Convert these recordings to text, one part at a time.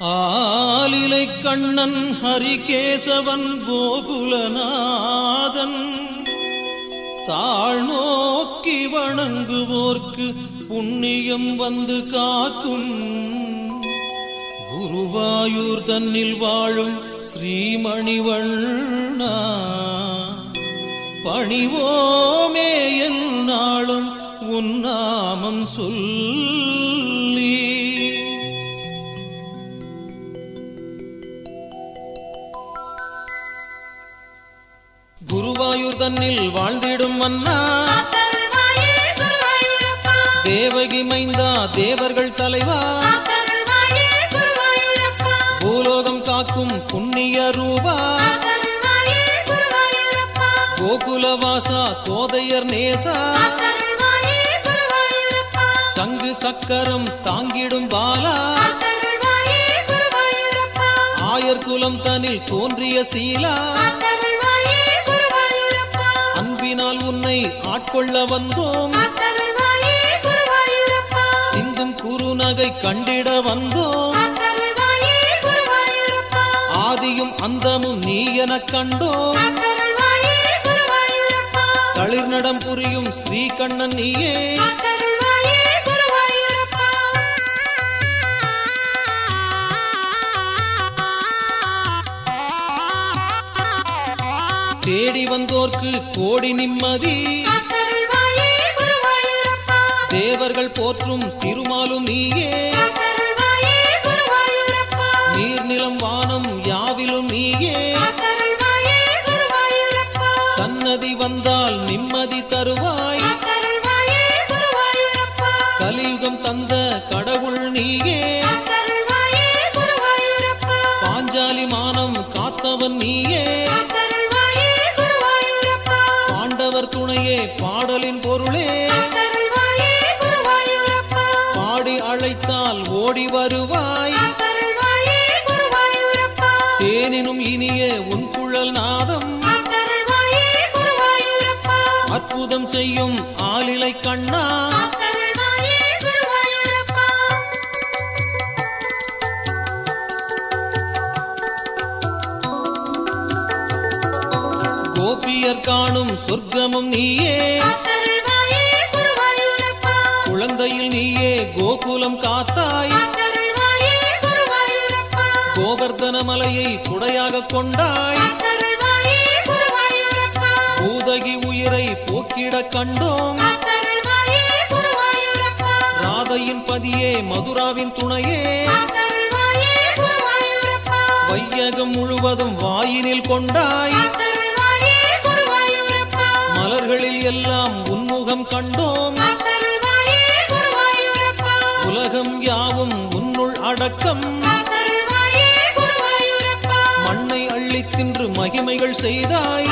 ஆலிலை கண்ணன் ஹரிகேசவன் கோகுலநாதன் தாழ்நோக்கி வணங்குவோர்க்கு புண்ணியம் வந்து காக்கும். குருவாயூர் தன்னில் வாழும் ஸ்ரீமணிவண்ணா பணிவோமே என்னாலும் உன் நாமம் சொல்லி. குருவாயூர் தன்னில் வாழ்ந்திடும் மன்னா தேவகி மைந்தா தேவர்கள் தலைவா பூலோகம் காக்கும் புண்ணிய ரூபா கோகுலவாசா கோதையர் நேசா சங்கு சக்கரம் தாங்கிடும் பாலா ஆயர் குலம் தனில் தோன்றிய சீலா அன்பினால் உன்னை ஆட்கொள்ள வந்தோம் சிந்தும் குறுநகை கண்டிட வந்தோம் ஆதியும் அந்தமும் நீ எனக் கண்டோம் தளிர்நடம் புரியும் ஸ்ரீகண்ணன் நீயே தேடி வந்தோர்க்கு கோடி நிம்மதி தேவர்கள் போற்றும் திருமாலும் நீயே நீர்நிலம் வானம் யாவிலும் நீயே சன்னதி வந்தால் நிம்மதி தருவாய் கலியுகம் தந்த கடவுள் நீயே பாஞ்சாலி மானம் காத்தவன் நீயே பாண்டவர் துணையே பாடலின் பொருளே பாடி அழைத்தால் ஓடி வருவாய் தேனினும் இனிய உன் குழல் நாதம் அற்புதம் செய்யும் ஆலிலை கண்ணா கோபியர் காணும் சொர்க்கமும் நீயே குழந்தையில் நீயே கோகுலம் காத்தாய் கோவர்தன மலையை குடையாக கொண்டாய் பூதகி உயிரை போக்கிட கண்டோம் ராதையின் பதியே மதுராவின் துணையே வையகம் முழுவதும் வாயினில் கொண்டாய் மலர்களில் எல்லாம் உன்முகம் கண்டோம் உலகம் யாவும் உன்னுள் அடக்கம் மண்ணை அள்ளி தின்று மகிமைகள் செய்தாய்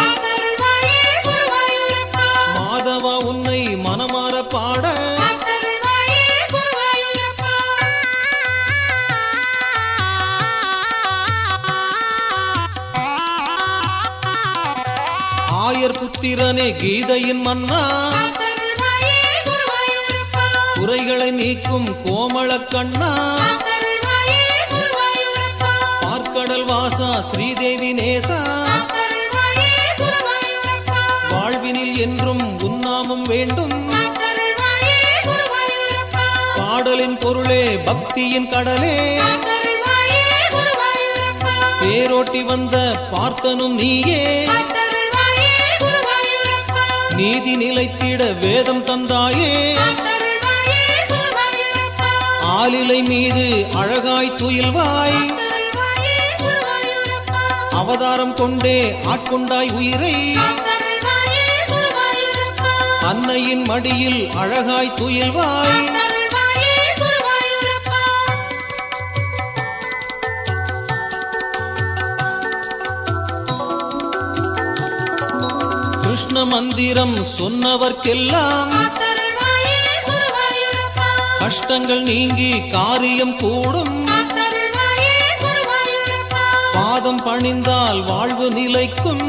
மாதவா உன்னை மனமாற பாட ஆயர் புத்திரனே கீதையின் மன்னா குறைகளை நீக்கும் கோமள கண்ணா பார்க்கடல் வாசா ஸ்ரீதேவி நேசா வாழ்வினில் என்றும் உன்னாமம் வேண்டும் பாடலின் பொருளே பக்தியின் கடலே பேரோட்டி வந்த பார்த்தனும் நீயே நீதி நிலைத்திட வேதம் தந்தாயே ஆலிலை மீது அழகாய் துயில்வாய் அவதாரம் கொண்டே ஆட்கொண்டாய் உயிரை அன்னையின் மடியில் அழகாய் துயில்வாய் கிருஷ்ண மந்திரம் சொன்னவர்க்கெல்லாம் கஷ்டங்கள் நீங்கி காரியம் கூடும் பாதம் பணிந்தால் வாழ்வு நிலைக்கும்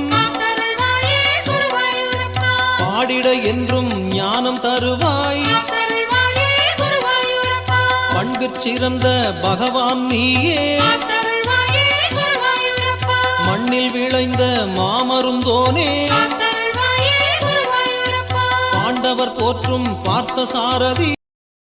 பாடிட என்றும் ஞானம் தருவாய் வாழ்விற் சிறந்த பகவான் நீயே காத்தருள்வாயே குருவாயூரப்பா. மண்ணில் விளைந்த மாமருந்தோனே காத்தருள்வாயே குருவாயூரப்பா. பாண்டவர் போற்றும் பார்த்த சாரதி